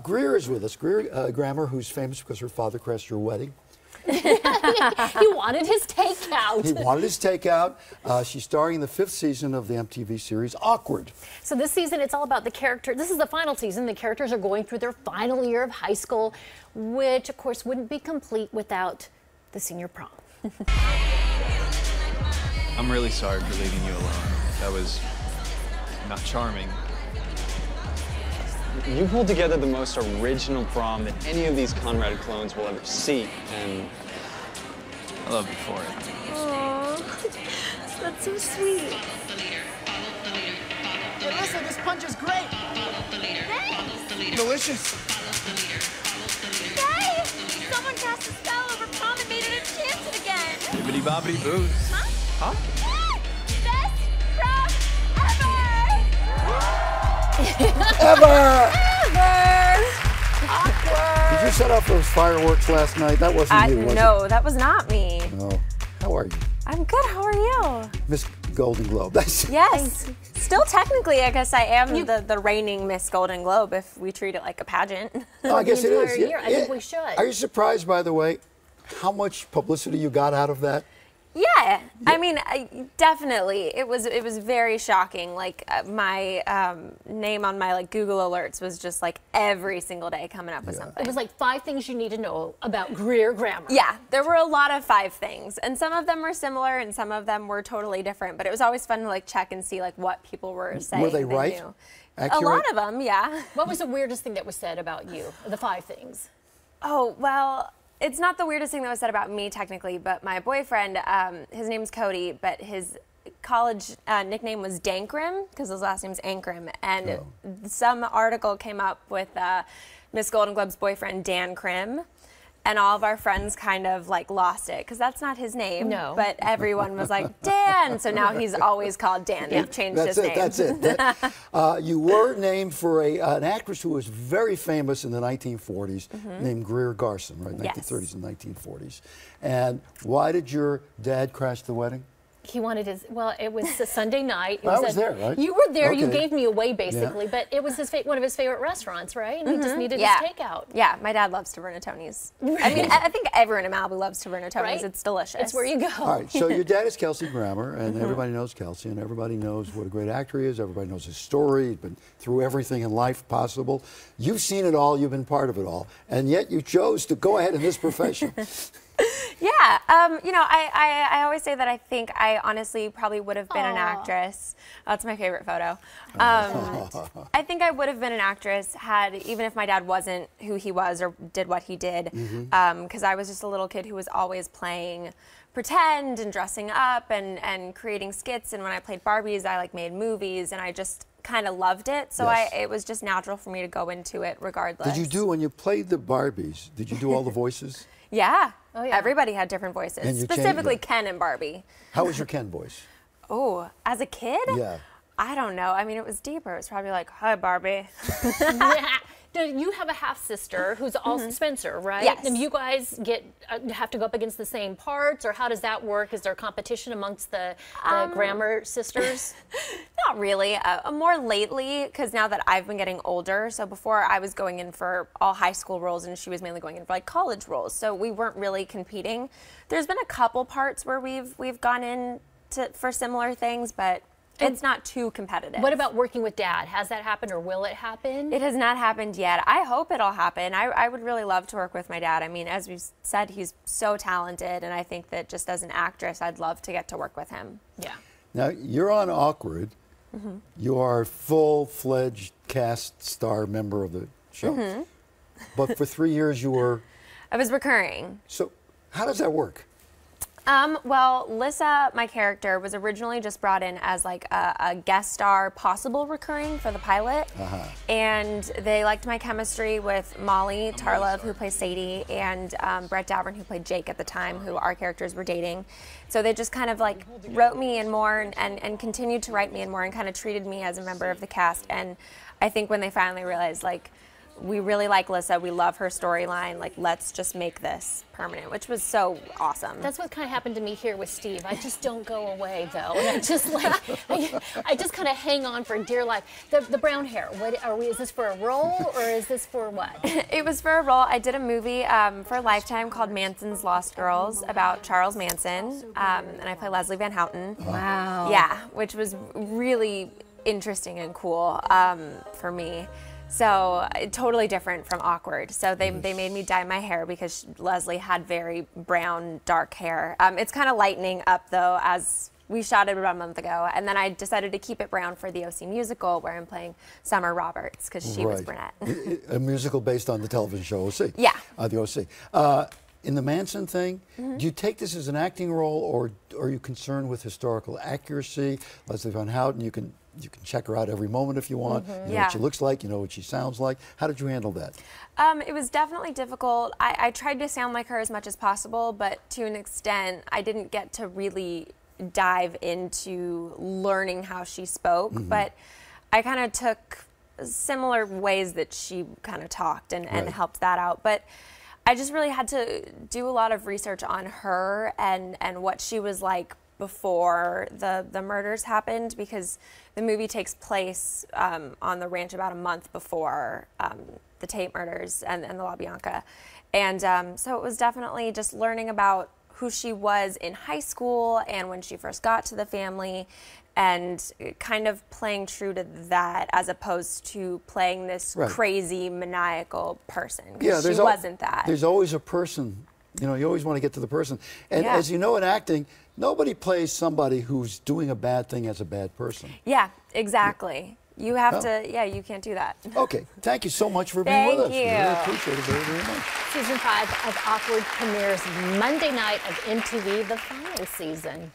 Greer is with us. Greer Grammer, who's famous because her father crashed her wedding. He wanted his takeout. He wanted his takeout. She's starring in the 5th season of the MTV series Awkward. So this season, it's all about the character. This is the final season. The characters are going through their final year of high school, which, of course, wouldn't be complete without the senior prom. I'm really sorry for leaving you alone. That was not charming. You pulled together the most original prom that any of these Conrad clones will ever see, and I love you for it. Aww, that's so sweet. Hey, listen, this punch is great. Thanks. Delicious. Hey, someone cast a spell over prom and made it enchanted again. Bibbidi bobbidi boos. Huh? Huh? Ever! Awkward. Did you set off those fireworks last night? That wasn't you, was it? No, that was not me. No. How are you? I'm good. How are you? Miss Golden Globe. That's Yes. Still technically, I guess I am the reigning Miss Golden Globe if we treat it like a pageant. No, I guess it is. Year. I think we should. Are you surprised, by the way, how much publicity you got out of that? Yeah, I mean, definitely. It was very shocking. Like my name on my Google alerts was just every single day coming up with something. It was 5 things you need to know about Greer Grammer. Yeah, there were a lot of 5 things, and some of them were similar, and some of them were totally different. But it was always fun to check and see what people were saying. Were they right? Knew. Accurate? A lot of them, yeah. What was the weirdest thing that was said about you? The 5 things. Oh well. It's not the weirdest thing that was said about me, technically, but my boyfriend, his name's Cody, but his college nickname was Dankrim, because his last name's Ankrim, and some article came up with Miss Golden Globe's boyfriend, Dan Krim, and all of our friends kind of lost it, because that's not his name, but everyone was like, Dan, so now he's always called Dan. They've changed his name. That's it. You were named for an actress who was very famous in the 1940s, named Greer Garson, right? 1930s and 1940s. And why did your dad crash the wedding? He wanted his, well, it was a Sunday night. I was there, right? You were there. Okay. You gave me away, basically. But it was one of his favorite restaurants, right? And he just needed his takeout. Yeah, my dad loves Taverna-Tony's. I mean, I think everyone in Malibu loves Taverna-Tony's. Right? It's delicious. It's where you go. All right, so your dad is Kelsey Grammer, and everybody knows Kelsey, and everybody knows what a great actor he is. Everybody knows his story. He's been through everything in life possible. You've seen it all. You've been part of it all. And yet you chose to go ahead in this profession. Yeah, you know, I always say that I think I honestly probably would have been an actress. That's my favorite photo. I think I would have been an actress even if my dad wasn't who he was or did what he did, because I was just a little kid who was always playing pretend and dressing up and creating skits. And when I played Barbies, I made movies, and I just kind of loved it. So it was just natural for me to go into it regardless. Did you when you played the Barbies, did you do all the voices? Yeah. Oh, yeah. Everybody had different voices, And you specifically changed Ken and Barbie. How was your Ken voice? Oh, as a kid? Yeah. I don't know. I mean, it was deeper. It was probably hi, Barbie. You have a half-sister who's also Spencer, right? Yes. And you guys have to go up against the same parts, or how does that work? Is there competition amongst the Grammer sisters? Not really. More lately, because now that I've been getting older, so before I was going in for all high school roles, and she was mainly going in for college roles, so we weren't really competing. There's been a couple parts where we've gone in for similar things, but it's not too competitive. What about working with Dad? Has that happened, or will it happen? It has not happened yet. I hope it'll happen. I would really love to work with my dad. I mean, as we said, he's so talented, and I think that just as an actress, I'd love to get to work with him. Yeah. Now, you're on Awkward. You are a full-fledged cast star member of the show. But for 3 years, you were... I was recurring. So how does that work? Well, Lissa, my character, was originally just brought in as a guest star, possible recurring for the pilot. And they liked my chemistry with Molly Tarlov, who plays Sadie, and Brett Davern, who played Jake at the time, who our characters were dating. So they just kind of wrote me in more and continued to write me in more and kind of treated me as a member of the cast. And I think when they finally realized we really like Lissa. We love her storyline. Like, let's just make this permanent, which was so awesome. That's what kind of happened to me here with Steve. I just don't go away though, and I just like I just kind of hang on for dear life. The brown hair. What are we? Is this for a role or is this for what? It was for a role. I did a movie for Lifetime called Manson's Lost Girls about Charles Manson, and I play Leslie Van Houten. Wow. Yeah, which was really interesting and cool for me. So totally different from Awkward. So they made me dye my hair because Leslie had very brown, dark hair. It's kind of lightening up though, as we shot it about a month ago. And then I decided to keep it brown for the OC musical where I'm playing Summer Roberts because she was brunette. A musical based on the television show OC. Yeah. The OC. In the Manson thing, do you take this as an acting role, or are you concerned with historical accuracy? Leslie Van Houten, you can check her out every moment if you want. You know what she looks like, you know what she sounds like. How did you handle that? It was definitely difficult. I tried to sound like her as much as possible, but to an extent, I didn't get to really dive into learning how she spoke. But I kind of took similar ways that she kind of talked and helped that out. But I just really had to do a lot of research on her and what she was like before the murders happened, because the movie takes place on the ranch about a month before the Tate murders and the La Bianca. And so it was definitely just learning about who she was in high school and when she first got to the family, and kind of playing true to that as opposed to playing this crazy maniacal person. Yeah, she wasn't that. There's always a person, you know, you always want to get to the person. And as you know in acting, nobody plays somebody who's doing a bad thing as a bad person. Yeah, exactly. You have to, you can't do that. Okay, thank you so much for being with us. Thank you. We really appreciate it very, very much. Season 5 of Awkward premieres Monday night of MTV, the final season.